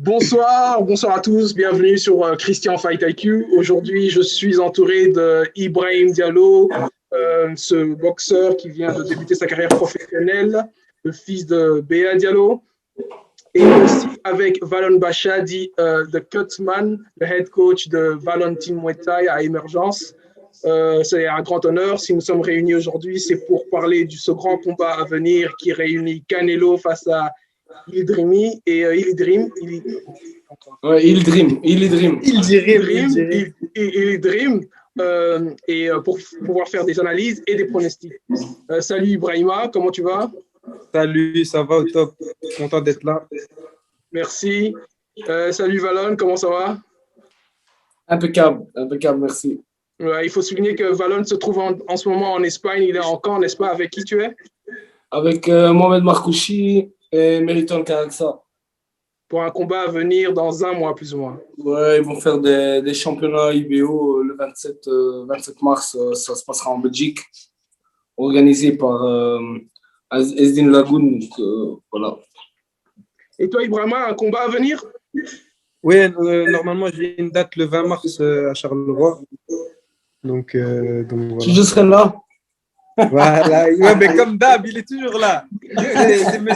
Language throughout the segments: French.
Bonsoir à tous, bienvenue sur Christian Fight IQ. Aujourd'hui, je suis entouré de Ibrahim Diallo, ce boxeur qui vient de débuter sa carrière professionnelle, le fils de Béa Diallo, et aussi avec Valon Bacha, dit The Cutman, le head coach de Valon Team Muay Thai à Émergence. C'est un grand honneur. Si nous sommes réunis aujourd'hui, c'est pour parler de ce grand combat à venir qui réunit Canelo face à Ildrimi et Ildrim. Et pour pouvoir faire des analyses et des pronostics. Salut Ibrahima, comment tu vas? Salut, ça va au top. Content d'être là. Merci. Salut Valon, comment ça va? Impeccable, merci. Il faut souligner que Valon se trouve en ce moment en Espagne. Il est en camp, n'est-ce pas? Avec qui tu es? Avec Mohamed Marcouchi et Meriton Karaksa. Pour un combat à venir dans un mois, plus ou moins. Ouais, ils vont faire des championnats IBO le 27 mars. Ça se passera en Belgique, organisé par Esdin Lagoun. Voilà. Et toi, Ibrahima, un combat à venir? Oui, normalement, j'ai une date le 20 mars à Charleroi. Donc voilà. Je serai là. Voilà, ouais, mais comme d'hab, il est toujours là.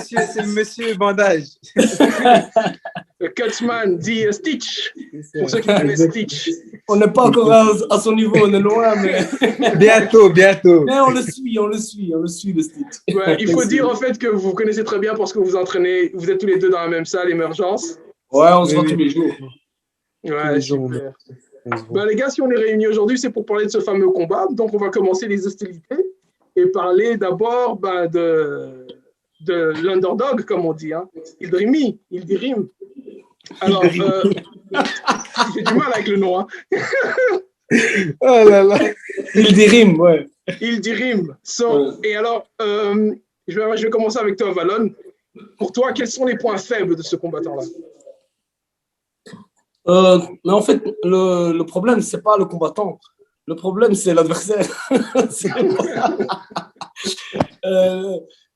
C'est monsieur Bandage. Le Cutman dit Stitch. Pour ceux qui connaissent Stitch. On n'est pas encore à son niveau, on est loin, mais. Bientôt. Mais on le suit, le Stitch. Ouais, il faut dire en fait que vous connaissez très bien parce que vous entraînez, vous êtes tous les deux dans la même salle, Émergence. Ouais, on se voit tous les jours. Ouais, super. Ben, les gars, si on est réunis aujourd'hui, c'est pour parler de ce fameux combat. Donc, on va commencer les hostilités et parler d'abord de l'underdog, comme on dit. Hein. Ildrim. Alors, j'ai du mal avec le nom. Hein. Oh là là. Ildrim, ouais. Ildrim. Et alors, je vais commencer avec toi, Valon. Pour toi, quels sont les points faibles de ce combattant-là? Mais en fait, le problème, c'est pas le combattant. Le problème, c'est l'adversaire.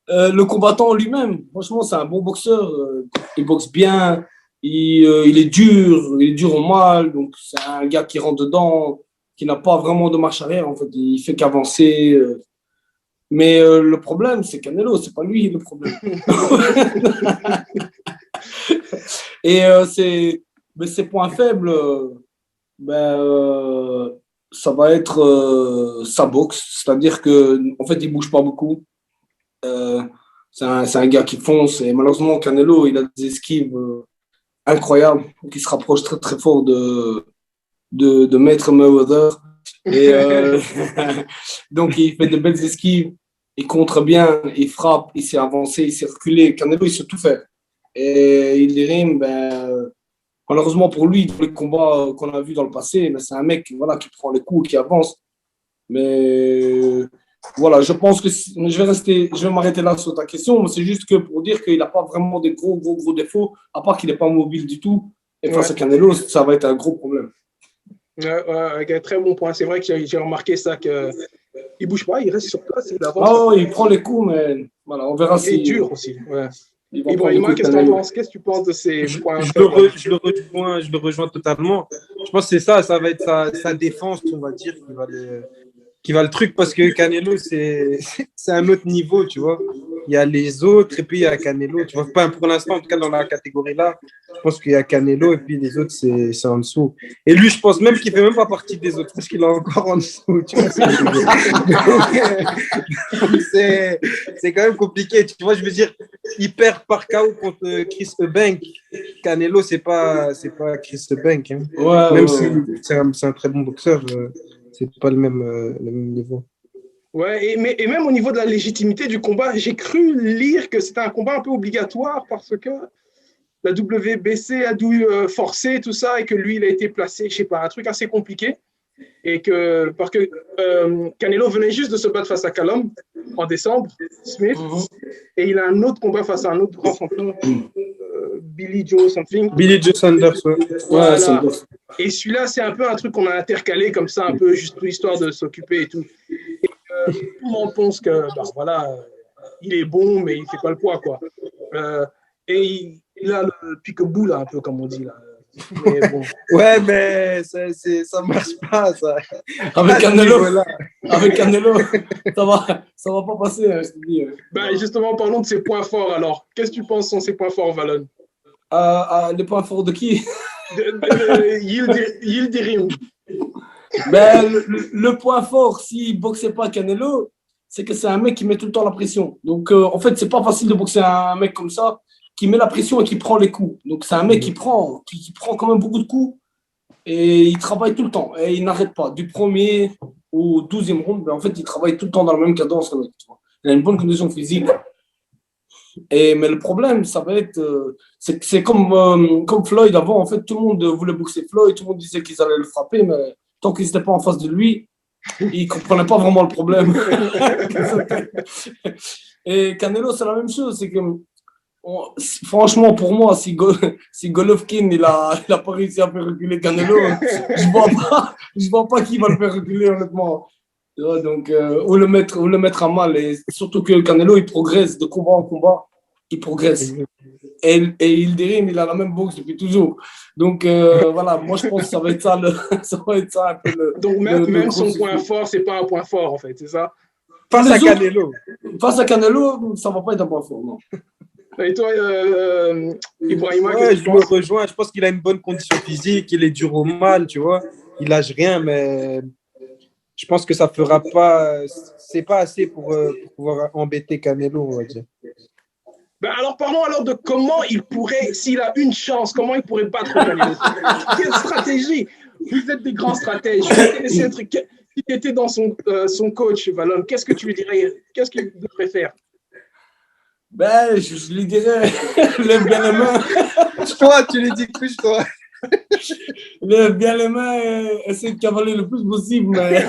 Le combattant lui-même, franchement, c'est un bon boxeur. Il boxe bien. Il est dur au mal. Donc, c'est un gars qui rentre dedans, qui n'a pas vraiment de marche arrière. En fait, il fait qu'avancer. Mais le problème, c'est Canelo. C'est pas lui le problème. Et mais ses points faibles, ça va être sa boxe. C'est-à-dire qu'en fait, il ne bouge pas beaucoup. C'est un gars qui fonce. Et malheureusement, Canelo, il a des esquives incroyables qui se rapprochent très, très fort de Maître Mayweather. Et donc, il fait de belles esquives. Il contre bien, il frappe, il sait avancer, il sait reculer. Canelo, il sait tout faire. Et il rime, malheureusement pour lui, tous les combats qu'on a vus dans le passé, c'est un mec qui prend les coups, qui avance. Mais voilà, je pense que je vais m'arrêter là sur ta question, mais c'est juste que pour dire qu'il n'a pas vraiment de gros défauts, à part qu'il n'est pas mobile du tout. Et face à Canelo, ça va être un gros problème. Un très bon point. C'est vrai que j'ai remarqué ça, qu'il ne bouge pas, il reste sur place, il avance. Oh, il prend les coups, mais voilà, on verra si. Il est dur aussi. Ouais. Ibrahima, qu'est-ce que tu penses de ces points? Je le rejoins totalement. Je pense que ça va être sa défense, on va dire, qui va le truc, parce que Canelo, c'est un autre niveau, tu vois. Il y a les autres et puis il y a Canelo. Tu vois, pas pour l'instant, en tout cas dans la catégorie là, je pense qu'il y a Canelo et puis les autres, c'est en dessous. Et lui, je pense même qu'il ne fait même pas partie des autres, parce qu'il est encore en dessous. Tu vois, c'est quand même compliqué. Tu vois, je veux dire, il perd par KO contre Chris Eubank. Canelo, c'est pas Chris Eubank. Hein. Ouais, même si c'est un très bon boxeur, c'est pas le même niveau. Ouais, et même au niveau de la légitimité du combat, j'ai cru lire que c'était un combat un peu obligatoire parce que la WBC a dû forcer tout ça et que lui, il a été placé, je sais pas, un truc assez compliqué. Et parce que Canelo venait juste de se battre face à Callum en décembre, Smith, et il a un autre combat face à un autre grand champion, Billy Joe Sanders, ouais. Voilà. Sanders. Et celui-là, c'est un peu un truc qu'on a intercalé comme ça, un peu juste histoire de s'occuper et tout. Et tout le monde pense que, il est bon, mais il fait pas le poids, quoi. Et il a le pique-bout, là, un peu comme on dit. Là. Mais bon. Ouais, mais ça marche pas, ça. Avec Canelo, ça va pas passer, hein, je te dis. Ben, justement, parlons de ses points forts, alors. Qu'est-ce que tu penses sont ses points forts, Valon? Les points forts de qui? Yildirim. Ben, le point fort, s'il boxait pas Canelo, c'est que c'est un mec qui met tout le temps la pression. Donc, en fait, c'est pas facile de boxer un mec comme ça, qui met la pression et qui prend les coups. Donc, c'est un mec qui prend quand même beaucoup de coups et il travaille tout le temps. Et il n'arrête pas. Du premier au 12e round, ben, en fait, il travaille tout le temps dans la même cadence. Le mec, tu vois. Il a une bonne condition physique. Mais le problème, ça va être. C'est comme Floyd avant. En fait, tout le monde voulait boxer Floyd, tout le monde disait qu'ils allaient le frapper, mais tant qu'ils n'étaient pas en face de lui, ils ne comprenaient pas vraiment le problème. Et Canelo, c'est la même chose. C'est que, franchement, pour moi, si Golovkin il a pas réussi à faire reculer Canelo, je vois pas qui va le faire reculer, honnêtement. Donc, ou le mettre à mal. Et surtout que Canelo, il progresse de combat en combat. Il progresse. Et Yildirim, il a la même boxe depuis toujours. Donc, voilà, moi, je pense que ça va être ça, un peu le. Donc, même son point fort, c'est pas un point fort, en fait, c'est ça? Face à Canelo, ça va pas être un point fort, non. Et toi, Ibrahima, ouais, je me rejoins. Je pense qu'il a une bonne condition physique, il est dur au mal, tu vois. Il lâche rien, mais je pense que ça fera pas. C'est pas assez pour pouvoir embêter Canelo, on va dire. Ben alors, parlons alors de comment il pourrait, s'il a une chance, comment il pourrait battre Canelo. Quelle stratégie? Vous êtes des grands stratèges. Si tu étais dans son coach, Valon, qu'est-ce que tu lui dirais? Qu'est-ce qu'il devrait faire? Ben, je lui dirais, lève bien les mains. Toi, tu lui dis couche-toi. Lève bien les mains et essaie de cavaler le plus possible. Mais...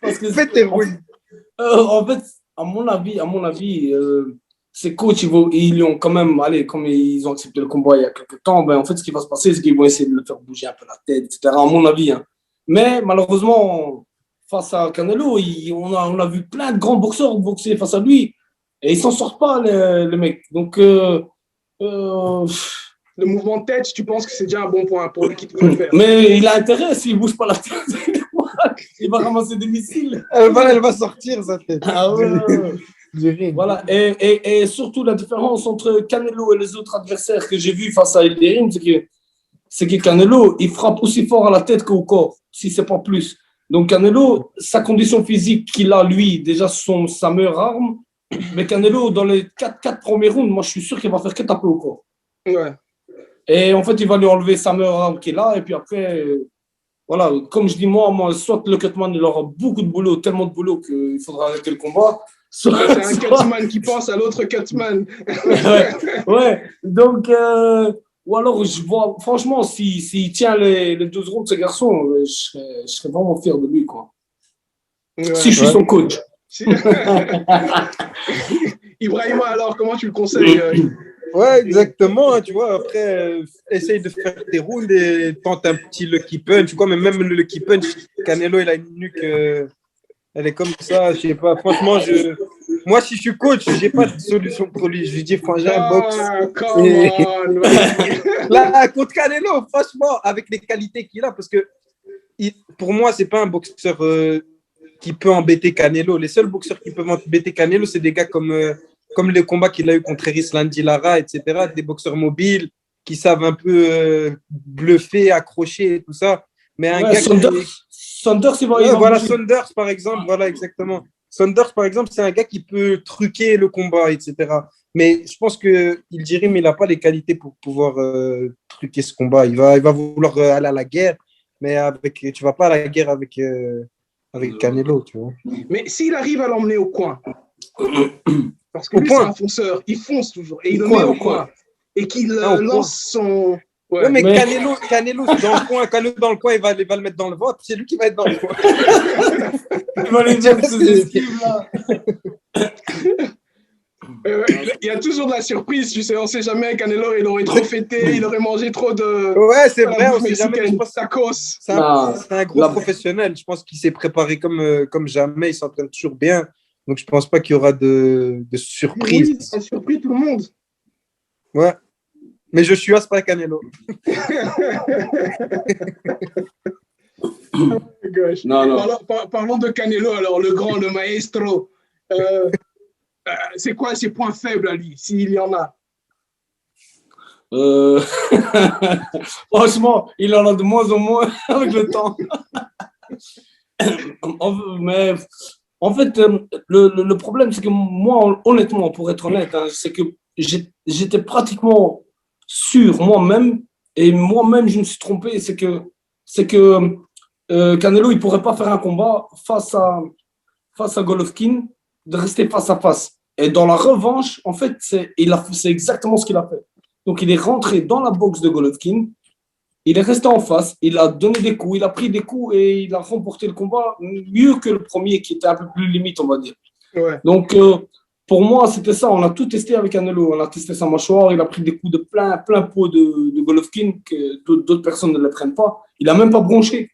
Parce que fais tes rouilles. En fait, à mon avis, ces coachs, ils ont quand même, allez, comme ils ont accepté le combat il y a quelques temps, ben, en fait, ce qui va se passer, c'est qu'ils vont essayer de le faire bouger un peu la tête, etc., à mon avis. Hein. Mais malheureusement, face à Canelo, on a vu plein de grands boxeurs boxer face à lui. Et ils s'en sortent pas, les mecs. Donc, le mouvement de tête, tu penses que c'est déjà un bon point pour lui qui devrait le faire? Mais il a intérêt, s'il bouge pas la tête, il va ramasser des missiles. Elle va sortir, sa tête. Ah ouais. Voilà. Et surtout, la différence entre Canelo et les autres adversaires que j'ai vus face à Yildirim, c'est que Canelo, il frappe aussi fort à la tête qu'au corps, si c'est pas plus. Donc, Canelo, sa condition physique qu'il a, lui, déjà, sa meilleure arme. Mais Canelo, dans les 4 premiers rounds, moi, je suis sûr qu'il va faire que taper au corps. Ouais. Et en fait, il va lui enlever sa meilleure arme qu'il a. Et puis après, voilà, comme je dis, moi, soit le Cutman, il aura beaucoup de boulot, tellement de boulot qu'il faudra arrêter le combat. C'est un Cutman qui pense à l'autre Cutman. ouais. Donc, ou alors, je vois, franchement, s'il tient les 12 rounds, ce garçon, je serais vraiment fier de lui, quoi. Ouais, si je suis son coach. Ibrahima, alors, comment tu le conseilles? Ouais, exactement. Tu vois, après, essaye de faire tes rounds et tente un petit lucky punch. Mais même le lucky punch, Canelo, il a une nuque, elle est comme ça. Je sais pas. Franchement, moi, si je suis coach, j'ai pas de solution pour lui. Je lui dis, frangin, boxe. Là, contre Canelo, franchement, avec les qualités qu'il a, parce que pour moi, c'est pas un boxeur qui peut embêter Canelo. Les seuls boxeurs qui peuvent embêter Canelo, c'est des gars comme les combats qu'il a eu contre Erisland Lara, etc. Des boxeurs mobiles qui savent un peu bluffer, accrocher et tout ça. Mais un gars Saunders, voilà, Saunders, par exemple. Voilà, exactement. Saunders, par exemple, c'est un gars qui peut truquer le combat, etc. Mais je pense que Yildirim, il n'a pas les qualités pour pouvoir truquer ce combat. Il va vouloir aller à la guerre, mais tu ne vas pas à la guerre avec Canelo, tu vois. Mais s'il arrive à l'emmener au coin, parce que lui, c'est un fonceur, il fonce toujours, et il le met au coin, et qu'il lance son... Ouais, mais Canelo dans le coin, il va le mettre dans le ventre, c'est lui qui va être dans le coin. Il va aller dire ses esquives, là. Il y a toujours de la surprise, tu sais, on ne sait jamais, Canelo, il aurait trop fêté, il aurait mangé trop de... Ouais, c'est vrai, on ne sait jamais, je pense tacos. C'est un gros professionnel, je pense qu'il s'est préparé comme jamais, il s'entraîne toujours bien. Donc, je pense pas qu'il y aura de Oui, surprise. ça a surpris tout le monde. Ouais. Mais je suis pas Canelo. Oh my gosh. Non, non. Parlons de Canelo, alors, le grand, le maestro. C'est quoi ses points faibles à lui, s'il y en a? Euh, Franchement, il en a de moins en moins avec le temps. Mais en fait, le problème, c'est que moi, honnêtement, pour être honnête, hein, c'est que j'étais pratiquement sûr moi-même, et moi-même, je me suis trompé, c'est que Canelo, il ne pourrait pas faire un combat face à Golovkin, de rester face à face. Et dans la revanche, en fait, c'est exactement ce qu'il a fait. Donc, il est rentré dans la boxe de Golovkin, il est resté en face, il a donné des coups, il a pris des coups et il a remporté le combat mieux que le premier qui était un peu plus limite, on va dire. Ouais. Donc, pour moi, c'était ça. On a tout testé avec Canelo. On a testé sa mâchoire, il a pris des coups de plein pot de Golovkin que d'autres personnes ne les prennent pas. Il n'a même pas bronché.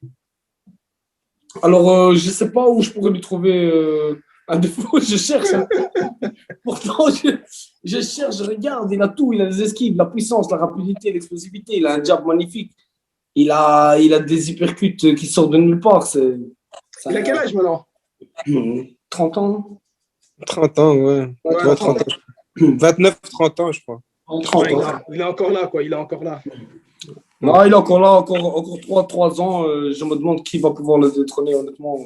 Alors, je ne sais pas où je pourrais lui trouver un défaut. Je cherche. Pourtant, je cherche, je regarde. Il a tout. Il a les esquives, la puissance, la rapidité, l'explosivité. Il a un jab magnifique. Il a des uppercuts qui sortent de nulle part. Il a quel âge maintenant? 30 ans. 30 ans, ouais. Ouais, 30 ans. 29, 30 ans, je crois. 30 ouais, ans. il est encore là, quoi. Il est encore là. Non, il est encore là, encore 3 ans. Je me demande qui va pouvoir le détrôner, honnêtement.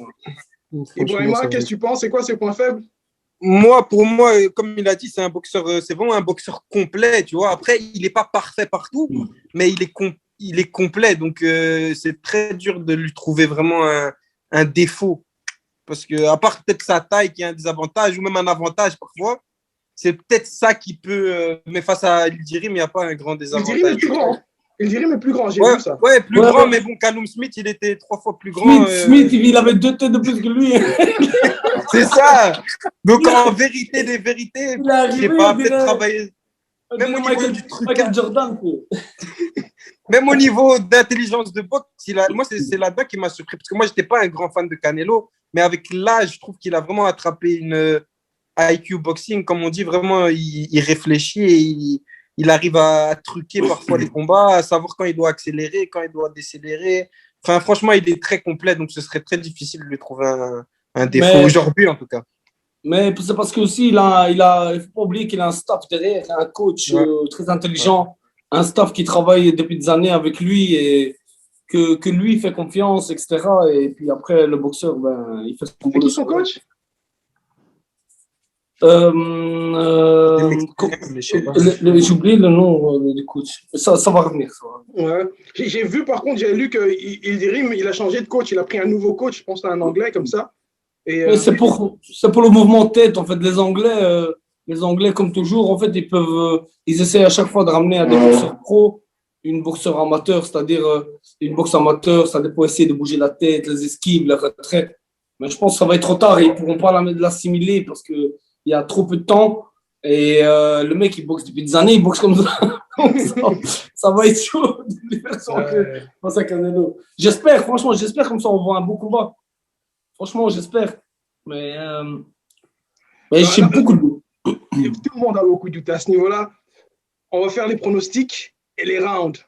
Ibrahima, qu'est-ce que tu penses? C'est quoi ses points faibles? Pour moi, comme il a dit, c'est un boxeur, c'est vraiment un boxeur complet, tu vois. Après, il n'est pas parfait partout, mais il est complet. Donc, c'est très dur de lui trouver vraiment un défaut. Parce que, à part peut-être sa taille qui a un désavantage ou même un avantage parfois, c'est peut-être ça qui peut. Mais face à Ildirim, il n'y a pas un grand désavantage. Ildirim est plus grand. Ildirim est plus grand, j'ai Ouais, vu ça. ouais, plus Ouais, grand, ouais. mais bon, Callum Smith, il était 3 fois plus grand. Smith, il avait 2 têtes de plus que lui. C'est ça. Donc, en vérité des vérités, Il est arrivé, je sais pas, on peut-être dirait- travailler. Même au niveau du truc. Michael Jordan, quoi. Même au niveau d'intelligence de boxe, moi, c'est là-dedans qui m'a surpris. Parce que moi, je n'étais pas un grand fan de Canelo, mais avec l'âge, je trouve qu'il a vraiment attrapé une IQ boxing. Comme on dit, vraiment, il réfléchit et il arrive à truquer parfois les combats, à savoir quand il doit accélérer, quand il doit décélérer. Enfin, franchement, il est très complet, donc ce serait très difficile de lui trouver un défaut, aujourd'hui en tout cas. Mais c'est parce que aussi, il faut pas oublier qu'il a un staff derrière, un coach très intelligent, un staff qui travaille depuis des années avec lui et que lui fait confiance, etc. Et puis après, le boxeur, ben, il fait son C'est boulot. qui son coach? J'oublie le nom du coach. Ça va revenir. Ça. Ouais. J'ai vu, par contre, j'ai lu qu'Ildirim, il a changé de coach. Il a pris un nouveau coach, je pense à un Anglais comme ça. Et, c'est pour le mouvement de tête. En fait, les Anglais, comme toujours, en fait, ils essaient à chaque fois de ramener à des boxeurs pro une boxeur amateur, c'est-à-dire une boxe amateur, ça dépend essayer de bouger la tête, les esquives, la retraite. Mais je pense que ça va être trop tard et ils ne pourront pas l'assimiler parce qu'il y a trop peu de temps. Et le mec, il boxe depuis des années, il boxe comme ça. Ça va être chaud de lui faire face à Canelo. Franchement, j'espère comme ça, on voit un beau combat. Franchement, j'espère. Mais j'ai beaucoup de doutes. Tout le monde a beaucoup de doutes à ce niveau-là. On va faire les pronostics et les rounds.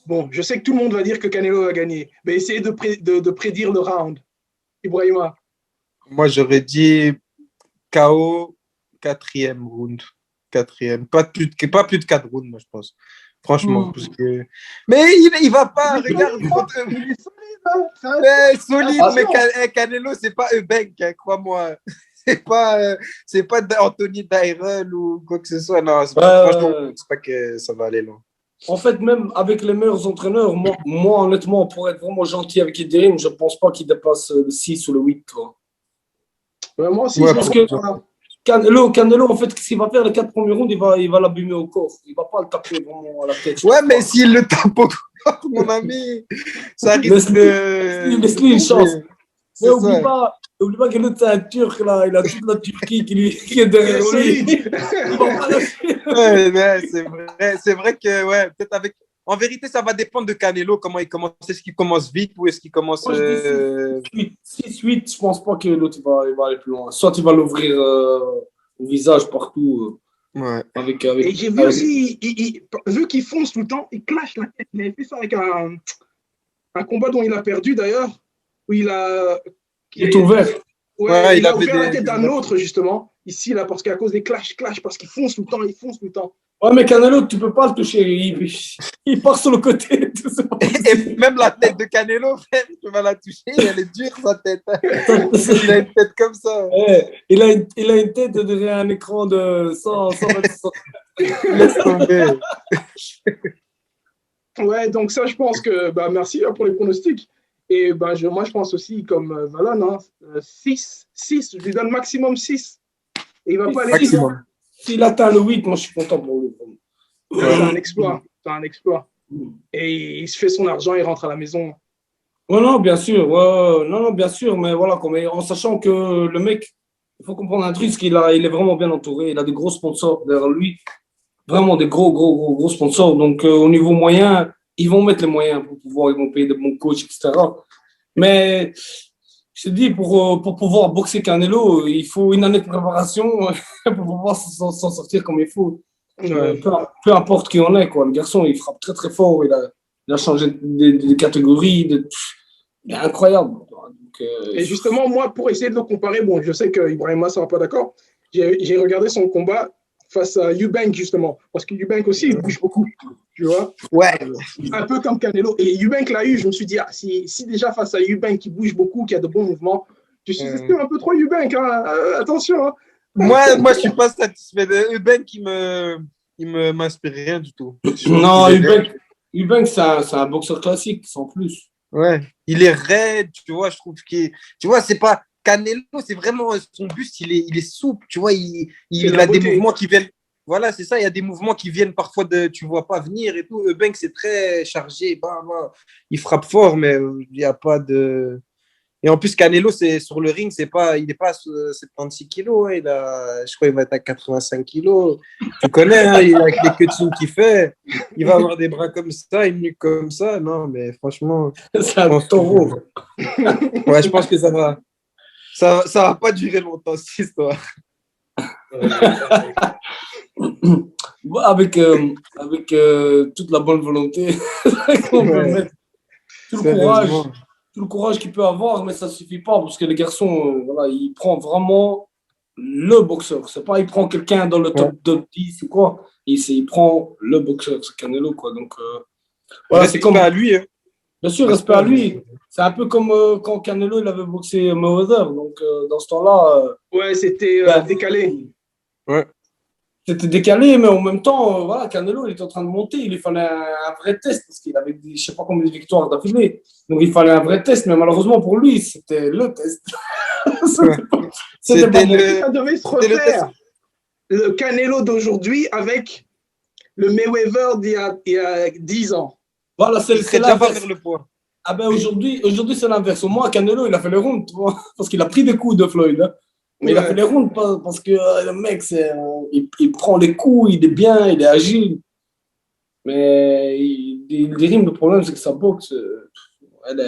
Bon, je sais que tout le monde va dire que Canelo va gagner, mais essayez de prédire le round. Ibrahima. Moi, j'aurais dit KO, 4e round. 4e. Pas plus de 4 rounds, moi, je pense. Franchement. Parce que... Mais il va pas, regarde. Il est solide, hein. Solide, mais Canelo, c'est pas Eubank, hein, crois-moi. C'est pas Anthony Dyrell ou quoi que ce soit. Non, franchement, je pense pas que ça va aller loin. En fait, même avec les meilleurs entraîneurs, moi honnêtement, pour être vraiment gentil avec Ildirim, je ne pense pas qu'il dépasse le 6 ou le 8. Moi aussi, parce que Canelo, en fait, s'il va faire les 4 premiers rounds, il va l'abîmer au corps. Il ne va pas le taper vraiment à la tête. Ouais, mais s'il le tape au corps, mon ami, ça risque de... Laisse-lui une chance. Mais oublie pas que l'autre, c'est un Turc, là. Il a toute la Turquie qui est derrière lui. Il va pas lâcher. C'est vrai que, ouais, peut-être avec... en vérité, ça va dépendre de Canelo, comment il commence. Est-ce qu'il commence vite ou est-ce qu'il commence. Moi, je dis 6-8, je pense pas que l'autre il va aller plus loin. Soit il va l'ouvrir au visage partout. Ouais. Et j'ai vu aussi, vu qu'il fonce tout le temps, il clash la tête. Il avait fait ça avec un combat dont il a perdu d'ailleurs, où il est ouvert. Ouais, il a ouvert la tête d'un autre, justement. Ici, là, parce qu'à cause des clash, parce qu'il fonce tout le temps. Ouais, mais Canelo, tu peux pas le toucher. Il part sur le côté. Et même la tête de Canelo, tu vas la toucher, elle est dure, sa tête. Il a une tête comme ça. Ouais, il a une tête derrière un écran de 120. Laisse tomber. Ouais, donc ça, je pense que, merci pour les pronostics. Et moi, je pense aussi, comme Valon, 6, je lui donne maximum 6. Et il va pas aller maximum. S'il atteint le 8, moi, je suis content pour lui. C'est un exploit. Et il se fait son argent, il rentre à la maison. Ouais, non, bien sûr. Non, bien sûr. Mais voilà, en sachant que le mec, il faut comprendre un truc, il est vraiment bien entouré. Il a des gros sponsors derrière lui. Vraiment des gros sponsors. Donc, au niveau moyen, ils vont mettre les moyens ils vont payer de bons coachs, etc. Mais je te dis, pour pouvoir boxer Canelo, il faut une année de préparation pour pouvoir s'en sortir comme il faut. Ouais. Peu importe qui on est, quoi. Le garçon, il frappe très, très fort. Il a changé de catégorie. Il est incroyable. Donc, et justement, moi, pour essayer de le comparer, bon, je sais qu'Ibrahima ne sera pas d'accord. J'ai regardé son combat face à Eubank, justement. Parce que Eubank aussi, il bouge beaucoup. Tu vois? Ouais. Un peu comme Canelo. Et Eubank l'a eu, je me suis dit, si déjà face à Eubank qui bouge beaucoup, qui a de bons mouvements, tu sous-estimes un peu trop Eubank, hein. Attention. Hein. Moi, je suis pas satisfait de Eubank, il m'inspire rien du tout. Non, Eubank, c'est un boxeur classique, sans plus. Ouais, il est raide, tu vois, je trouve tu vois, c'est pas Canelo, c'est vraiment son buste, il est souple, tu vois, il a des mouvements qui viennent. Voilà, c'est ça, il y a des mouvements qui viennent parfois tu vois pas venir et tout. Eubank, c'est très chargé, il frappe fort, mais il n'y a pas de. Et en plus, Canelo, c'est sur le ring, il n'est pas à 76 kilos, hein, je crois qu'il va être à 85 kilos. Tu connais, hein, avec les cutscenes qu'il fait, il va avoir des bras comme ça, une nuque comme ça. Non, mais franchement, c'est un taureau. Ouais, je pense que ça va pas durer longtemps, cette histoire. Avec toute la bonne volonté qu'on peut mettre, tout le courage qu'il peut avoir, mais ça ne suffit pas parce que les garçons, il prend vraiment le boxeur. C'est pas il prend quelqu'un dans le top 10 ou quoi. Il prend le boxeur, c'est Canelo, quoi. Donc, c'est comme à lui. Hein. Bien sûr, respect à lui. C'est un peu comme quand Canelo il avait boxé Mayweather. Donc, dans ce temps-là. Ouais, c'était décalé. Ouais. C'était décalé, mais en même temps, Canelo il était en train de monter. Il lui fallait un vrai test parce qu'il avait je ne sais pas combien de victoires d'affilée. Donc, il fallait un vrai test. Mais malheureusement pour lui, c'était le test. Ça devait se refaire. Le Canelo d'aujourd'hui avec le Mayweather d'il y a 10 ans. Voilà, c'est l'inverse. Le poids. Ah ben aujourd'hui c'est l'inverse. Au moins, Canelo, il a fait le round, tu vois, parce qu'il a pris des coups de Floyd. Hein. Mais il a fait les rounds parce que le mec, il prend les coups, il est bien, il est agile. Mais il rime, le problème, c'est que sa boxe, elle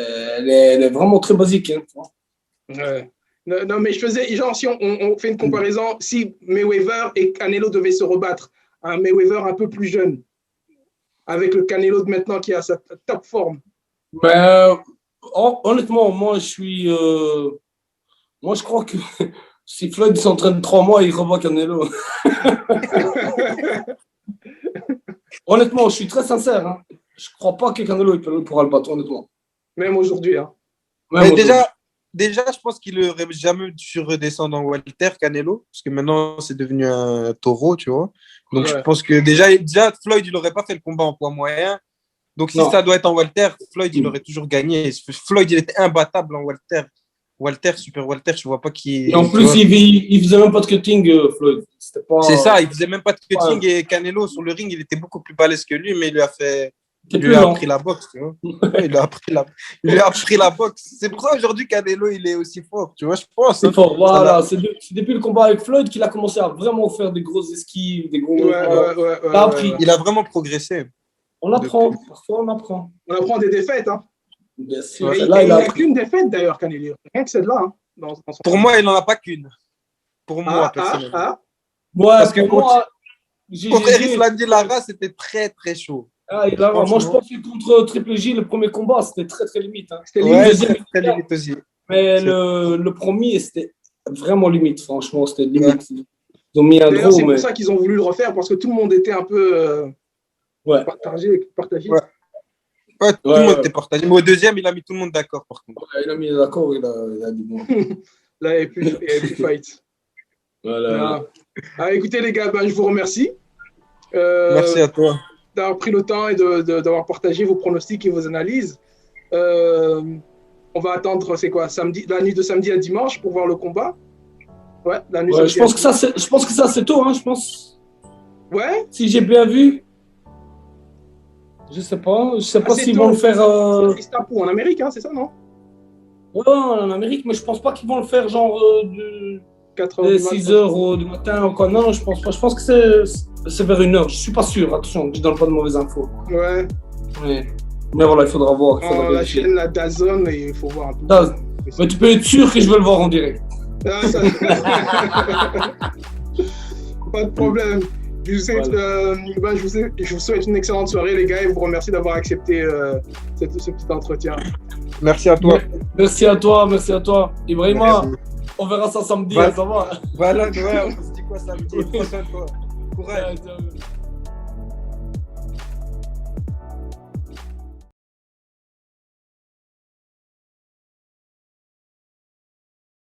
est vraiment très basique. Hein, ouais. Non, mais je faisais, genre, si on fait une comparaison, si Mayweather et Canelo devaient se rebattre, un Mayweather un peu plus jeune, avec le Canelo de maintenant qui a sa top forme. Ben, honnêtement, moi, je crois que si Floyd s'entraîne 3 mois, il rebat Canelo. Honnêtement, je suis très sincère. Hein. Je ne crois pas que Canelo pourra le battre, honnêtement. Même aujourd'hui. Hein. Déjà, je pense qu'il n'aurait jamais dû redescendre en Walter, Canelo, parce que maintenant, c'est devenu un taureau, tu vois. Donc, je pense que déjà Floyd, il n'aurait pas fait le combat en poids moyen. Donc, si ça doit être en Walter, Floyd, il aurait toujours gagné. Floyd, il était imbattable en Walter. Super Walter, je ne vois pas qui. Et en plus, il ne faisait même pas de cutting, Floyd. C'est ça, il ne faisait même pas de cutting. Ouais. Et Canelo, sur le ring, il était beaucoup plus balèze que lui, mais il lui a appris la boxe, tu vois. Il lui a appris la boxe. C'est pour ça aujourd'hui Canelo, il est aussi fort, tu vois, je pense. C'est fort, voilà. C'est depuis le combat avec Floyd qu'il a commencé à vraiment faire des grosses esquives, des gros. Il a vraiment progressé. On apprend, parfois on apprend. On apprend des défaites. Hein. Bien sûr. Et il Là, n'a qu'une défaite d'ailleurs, Canelo. Rien que celle-là. Hein, dans son Pour moi, il n'en a pas qu'une. Pour moi, personnellement. Ouais, parce que contre Erislandy Lara, c'était très, très chaud. Moi, je pense que contre Triple J, le premier combat, c'était très, très limite. Hein. C'était limite, très limite aussi. Mais le premier, c'était vraiment limite, franchement. C'était limite. Ouais. Ils ont mis un gros. C'est pour ça qu'ils ont voulu le refaire, parce que tout le monde était un peu partagé. Ouais, tout le monde était partagé. Mais au deuxième, il a mis tout le monde d'accord, par contre. Ouais, il a mis d'accord, il a dit bon. Là, il n'y avait plus fight. Voilà. Écoutez, les gars, je vous remercie. Merci à toi. D'avoir pris le temps et d'avoir partagé vos pronostics et vos analyses. On va attendre, c'est quoi, la nuit de samedi à dimanche pour voir le combat. Ouais, la nuit je pense que ça, c'est tôt, hein, je pense. Ouais. Si j'ai bien vu. Je sais pas s'ils vont le faire. C'est Istanbul, en Amérique, hein, c'est ça, non? Ouais, en Amérique, mais je pense pas qu'ils vont le faire genre de 6 heures du matin ou quoi. Non, je pense pas. Je pense que c'est vers 1 heure. Je suis pas sûr. Attention, je donne pas de mauvaises infos. Ouais. Mais voilà, il faudra voir. La chaîne, la DAZN, et il faut voir un peu. Mais tu peux être sûr que je vais le voir en direct. Pas de problème. Je vous souhaite une excellente soirée, les gars, et vous remercie d'avoir accepté ce petit entretien. Merci à toi. Merci à toi. Ibrahima, on verra ça samedi, ça va. Voilà, on se dit quoi samedi. Prochaine fois. Courage.